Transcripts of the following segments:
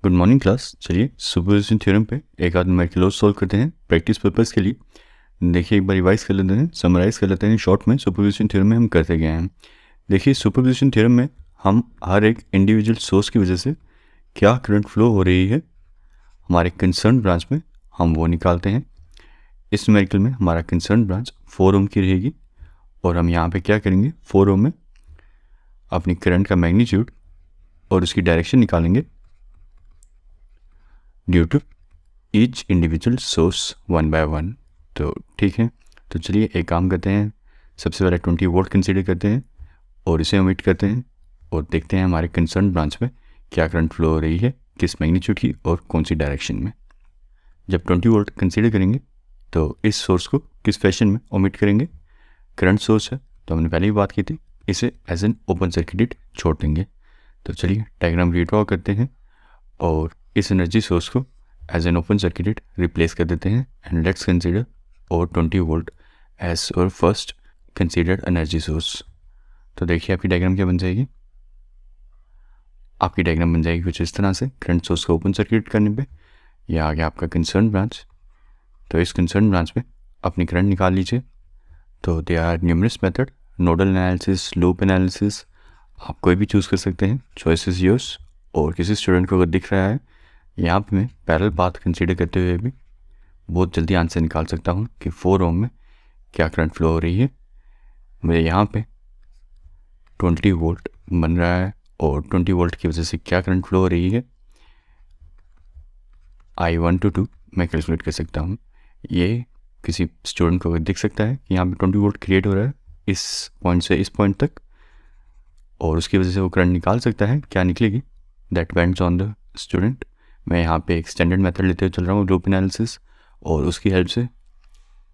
Good morning class. चलिए superposition theorem पे एक आध न्यूमेरिकल और सॉल्व करते हैं प्रैक्टिस पर्पस के लिए। देखिए एक बार रिवाइज कर लेते हैं, समराइज कर लेते हैं शॉर्ट में सुपरपोजिशन थ्योरम में हम करते गए हैं। देखिए सुपरपोजिशन थ्योरम में हम हर एक इंडिविजुअल सोर्स की वजह से क्या करंट फ्लो हो रही है हमारे कंसर्न ब्रांच में, हम वो निकालते हैं। इस न्यूमेरिकल में हमारा कंसर्न ब्रांच 4 ओम की रहेगी और हम यहाँ पे क्या करेंगे, 4 ओम में अपनी करंट का मैग्नीट्यूड और उसकी डायरेक्शन निकालेंगे due to each individual source 1 by 1। तो ठीक है, तो चलिए एक काम करते हैं, सबसे पहले 20 वोल्ट कंसीडर करते हैं और इसे ओमिट करते हैं और देखते हैं हमारे कंसर्न ब्रांच में क्या करंट फ्लो हो रही है, किस मैग्नीट्यूड की और कौन सी डायरेक्शन में। जब 20 वोल्ट कंसीडर करेंगे तो इस सोर्स को किस फैशन में ओमिट करेंगे, करंट सोर्स है तो हमने पहले ही बात की थी, इसे एज एन ओपन सर्किटेड छोड़ देंगे। तो चलिए डायग्राम रीड्रॉ करते हैं और इस एनर्जी सोर्स को as an open circuited replace कर देते हैं एंड लेट्स कंसीडर और 20 वोल्ट एज और फर्स्ट कंसीडर्ड एनर्जी सोर्स। तो देखिए आपकी डायग्राम क्या बन जाएगी, आपकी डायग्राम बन जाएगी कुछ इस तरह से। करंट सोर्स को ओपन सर्किट करने पे यह आ गया आपका कंसर्न ब्रांच। तो इस कंसर्न ब्रांच में अपनी करंट निकाल लीजिए। तो they are numerous method, nodal analysis, loop analysis, आप कोई भी चूज़ कर सकते हैं, चॉइस इज योर्स। और किसी स्टूडेंट को अगर दिख रहा है यहाँ पे मैं पैरेलल पाथ कंसीडर करते हुए भी बहुत जल्दी आंसर निकाल सकता हूँ कि 4 ओम में क्या करंट फ्लो हो रही है। मेरे यहाँ पे 20 वोल्ट बन रहा है और 20 वोल्ट की वजह से क्या करंट फ्लो हो रही है I1 to 2 मैं कैलकुलेट कर सकता हूँ। ये किसी स्टूडेंट को अगर दिख सकता है कि यहाँ पे 20 वोल्ट क्रिएट हो रहा है इस पॉइंट से इस पॉइंट तक और उसकी वजह से वो करंट निकाल सकता है, क्या निकलेगी that depends on the student. मैं यहाँ पे एक स्टैंडर्ड मेथड लेते हुए चल रहा हूँ, लूप एनालिसिस, और उसकी हेल्प से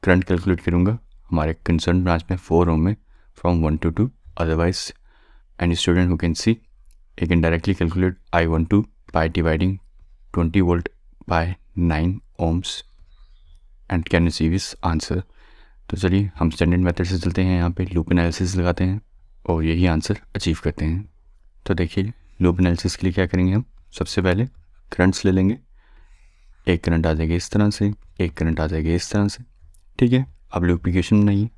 करंट कैलकुलेट करूँगा हमारे कंसर्न ब्रांच में 4 ओम में from 1 to 2। Otherwise any student who can see he can directly calculate I12 by dividing 20 volt by 9 ohms and can receive his answer। तो चलिए हम स्टैंडर्ड मेथड से चलते हैं, यहाँ पे लूप एनालिसिस लगाते हैं और यही आंसर अचीव करते हैं। तो देखिए लूप एनालिसिस के लिए क्या करेंगे, हम सबसे पहले करंट्स ले लेंगे। एक करंट आ जाएगी इस तरह से, एक करंट आ जाएगी इस तरह से, ठीक है। अब लूप इक्वेशन बनाइए।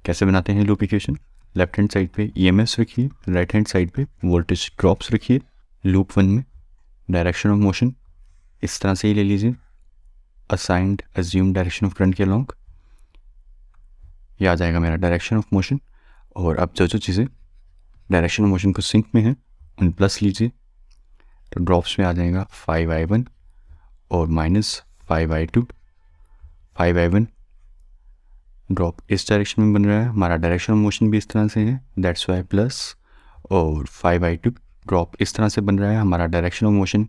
कैसे बनाते हैं loop equation, left hand side पे EMS रखिए, राइट हैंड साइड पे वोल्टेज ड्रॉप्स रखिए। लूप 1 में डायरेक्शन ऑफ मोशन इस तरह से ही ले लीजिए, assigned assume direction of current के अलॉन्ग, ये आ जाएगा मेरा डायरेक्शन ऑफ मोशन। और अब जो चीज़ें डायरेक्शन ऑफ मोशन को सिंक में है उन प्लस लीजिए, तो ड्रॉप्स में आ जाएगा 5I1 और -5I2। 5I1 ड्रॉप इस डायरेक्शन में बन रहा है, हमारा डायरेक्शन ऑफ मोशन भी इस तरह से है, दैट्स वाई प्लस। और 5I2 ड्रॉप इस तरह से बन रहा है, हमारा डायरेक्शन ऑफ मोशन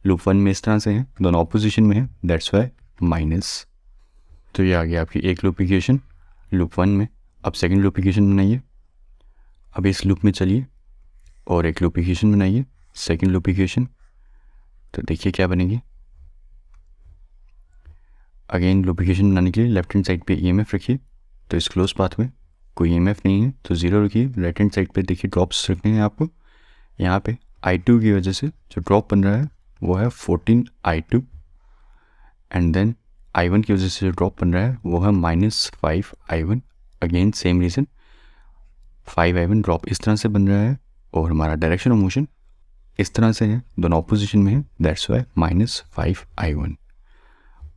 लूप 1 में इस तरह से है, दोनों ऑपोजिशन में है, दैट्स वाई माइनस। तो ये आ गया आपकी एक लूप इक्वेशन लूप 1 में। अब सेकंड लूप इक्वेशन बनाइए, अब इस लूप में चलिए और एक लूप इक्वेशन बनाइए, सेकंड लूप इक्वेशन। तो देखिए क्या बनेगी, अगेन लूप इक्वेशन बनाने के लिए लेफ्ट हैंड साइड पे EMF रखिए। तो इस क्लोज पाथ में कोई EMF नहीं है तो 0 रखिए। राइट हैंड साइड पे देखिए ड्रॉप्स रखने हैं आपको। यहाँ पे I2 की वजह से जो ड्रॉप बन रहा है वो है 14I2 एंड देन I1 की वजह से जो ड्रॉप बन रहा है वो है -5I1। Again same reason, 5I1 drop इस तरह से बन रहा है और हमारा डायरेक्शन ऑफ मोशन इस तरह से है, दोनों ऑपोजिशन में है, दैट्स वाई -5I1।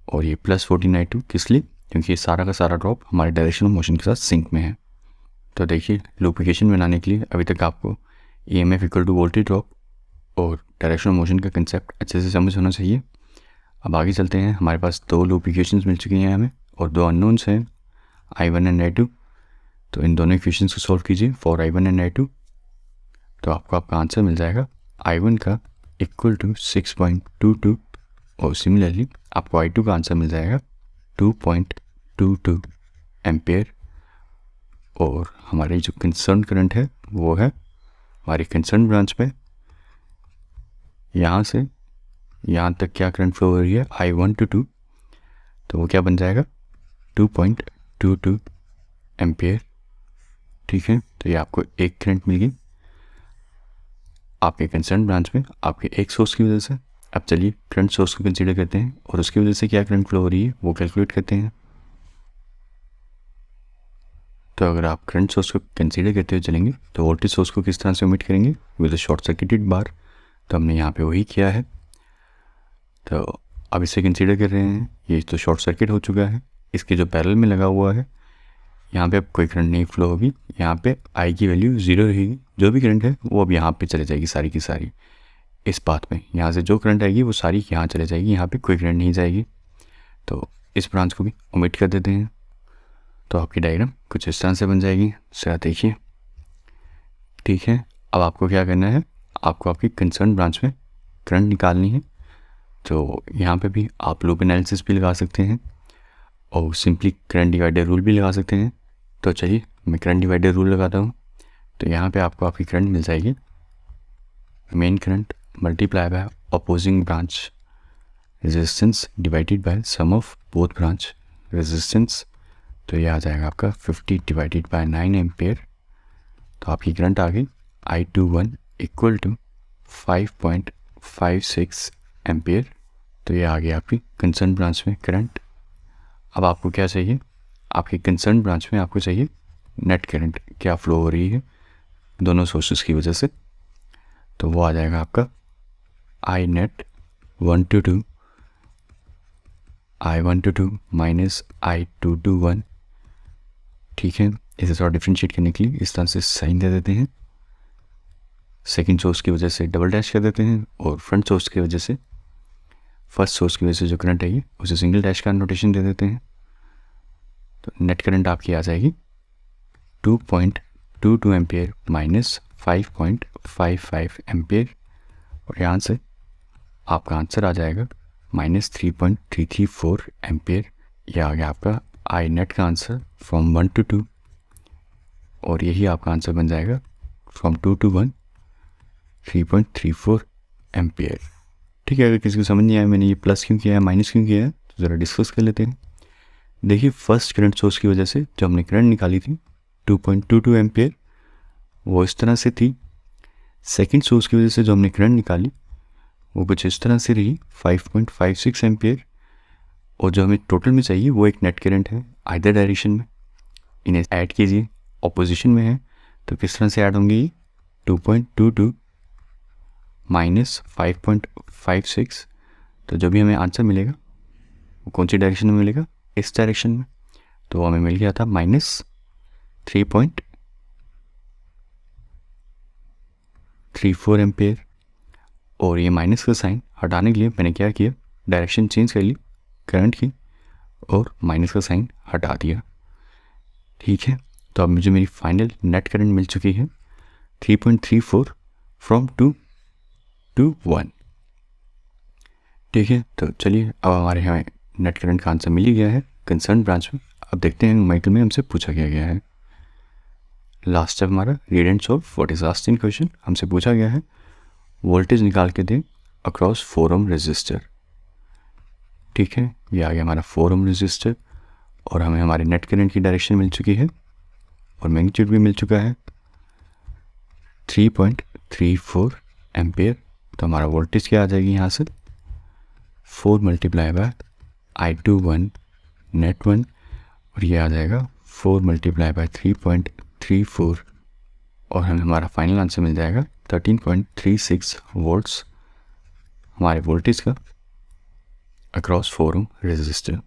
और ये +14I2 किस लिए, क्योंकि ये सारा का सारा ड्रॉप हमारे डायरेक्शन ऑफ मोशन के साथ सिंक में है। तो देखिए लूप इक्वेशन बनाने के लिए अभी तक आपको EMF equal to voltage drop और डायरेक्शन ऑफ मोशन का कंसेप्ट अच्छे से समझ होना चाहिए। अब आगे चलते हैं, हमारे पास 2 लूप इक्वेशंस मिल चुकी हैं हमें और 2 अननोन्स हैं I1 एंड I2। तो इन दोनों इक्वेशंस को सॉल्व कीजिए फॉर I1 एंड I2। तो आपको आपका आंसर मिल जाएगा I1 का इक्वल टू 6.22 और सिमिलरली आपको I2 का आंसर मिल जाएगा 2.22 एम्पेयर। और हमारी जो कंसर्न करंट है वो है हमारी कंसर्न ब्रांच में यहाँ से यहाँ तक क्या करंट फ्लो हो रही है I1 to 2, तो वो क्या बन जाएगा 2.22 एम्पेयर, ठीक है। तो ये आपको एक करंट मिल गई आपके कंसर्न ब्रांच में आपके एक सोर्स की वजह से। अब चलिए करंट सोर्स को कंसीडर करते हैं और उसकी वजह से क्या करंट फ्लो हो रही है वो कैलकुलेट करते हैं। तो अगर आप करंट सोर्स को कंसीडर करते हुए चलेंगे तो वोल्टेज सोर्स को किस तरह से ओमिट करेंगे विद अ शॉर्ट सर्किटेड बार। तो हमने यहाँ पे वही किया है। तो अब इसे कंसीडर कर रहे हैं, ये तो शॉर्ट सर्किट हो चुका है, इसके जो पैरेलल में लगा हुआ है यहाँ पे अब कोई करंट नहीं फ्लो होगी, यहाँ पे आई की वैल्यू 0 रहेगी। जो भी करंट है वो अब यहाँ पे चले जाएगी सारी की सारी इस पाथ में, यहाँ से जो करंट आएगी वो सारी यहाँ चले जाएगी, यहाँ पे कोई करंट नहीं जाएगी। तो इस ब्रांच को भी ओमिट कर देते हैं। तो आपकी डायग्राम कुछ इस तरह से बन जाएगी। जरा देखिए, ठीक है। अब आपको क्या करना है, आपको आपकी कंसर्न ब्रांच में करंट निकालनी है। तो यहाँ पे भी आप लूप एनालिसिस भी लगा सकते हैं और सिंपली करंट डिवाइडर रूल भी लगा सकते हैं। तो चलिए मैं करंट डिवाइडर रूल लगाता हूँ। तो यहाँ पे आपको आपकी करंट मिल जाएगी main current multiply by opposing branch resistance divided by sum of both branch resistance. तो ये आ जाएगा आपका 50 डिवाइडेड बाय 9 एम्पेयर। तो आपकी करंट आ गई I21 इक्वल टू 5.56 एम्पेयर। तो ये आ गया आपकी कंसर्न ब्रांच में करंट। अब आपको क्या चाहिए, आपकी कंसर्न ब्रांच में आपको चाहिए नेट करंट क्या फ्लो हो रही है दोनों सोर्सेस की वजह से। तो वो आ जाएगा आपका I net 122 I122 minus I221। ठीक है, इसे थोड़ा डिफ्रेंशिएट करने के लिए इस तरह से साइन दे देते हैं। सेकंड सोर्स की वजह से डबल डैश कर देते हैं और फ्रंट सोर्स की वजह से फर्स्ट सोर्स की वजह से जो करंट है उसे सिंगल डैश का नोटेशन दे देते हैं। तो नेट करंट आपकी आ जाएगी 2.22 एम्पेयर माइनस 5.55 एम्पेयर और यहाँ से आपका आंसर आ जाएगा माइनस 3.334 एम्पेयर। यह आ गया आपका आई नेट का आंसर फ्रॉम 1 to 2 और यही आपका आंसर बन जाएगा फ्रॉम 2 to 1 3.34 एम्पेयर। ठीक है, अगर किसी को समझ नहीं आया मैंने ये प्लस क्यों किया है माइनस क्यों किया है तो ज़रा डिस्कस कर लेते हैं। देखिए फर्स्ट करंट सोर्स की वजह से जो हमने करंट निकाली थी 2.22 एम्पेयर वो इस तरह से थी। सेकंड सोर्स की वजह से जो हमने करंट निकाली वो कुछ इस तरह से रही 5.56 एम्पेयर और जो हमें टोटल में चाहिए वो एक नेट करंट है आइदर डायरेक्शन में। इन्हें ऐड कीजिए, ऑपोजिशन में है तो किस तरह से ऐड होंगे ये 2.22 माइनस 5.56। तो जो भी हमें आंसर मिलेगा वो कौन सी डायरेक्शन में मिलेगा, इस डायरेक्शन में। तो हमें मिल गया था माइनस 3.34 एम्पेयर और ये माइनस का साइन हटाने के लिए मैंने क्या किया, डायरेक्शन चेंज कर ली करंट की और माइनस का साइन हटा दिया। ठीक है, तो अब मुझे मेरी फाइनल नेट करंट मिल चुकी है 3.34 फ्रॉम 2 to 1। ठीक है, तो चलिए अब हमारे यहाँ नेट करंट का आंसर मिल ही गया है कंसर्न ब्रांच में। अब देखते हैं न्यूमेरिकल में हमसे पूछा क्या गया है। लास्ट स्टेप हमारा read and solve what is asked in question. हमसे पूछा गया है वोल्टेज निकाल के दें अक्रॉस 4 ओम रेजिस्टर। ठीक है, ये आ गया हमारा 4 ओम रेजिस्टर और हमें हमारे नेट करंट की डायरेक्शन मिल चुकी है और मैग्नीट्यूड भी मिल चुका है 3.34 एम्पेयर। तो हमारा वोल्टेज क्या आ जाएगी यहाँ से 4 मल्टीप्लाई बाय I21 नेट 1 और ये आ जाएगा 4 मल्टीप्लाई बाय 3.34 और हमें हमारा फाइनल आंसर मिल जाएगा 13.36 वोल्ट्स हमारे वोल्टेज का अक्रॉस 4 ओम रेजिस्टर।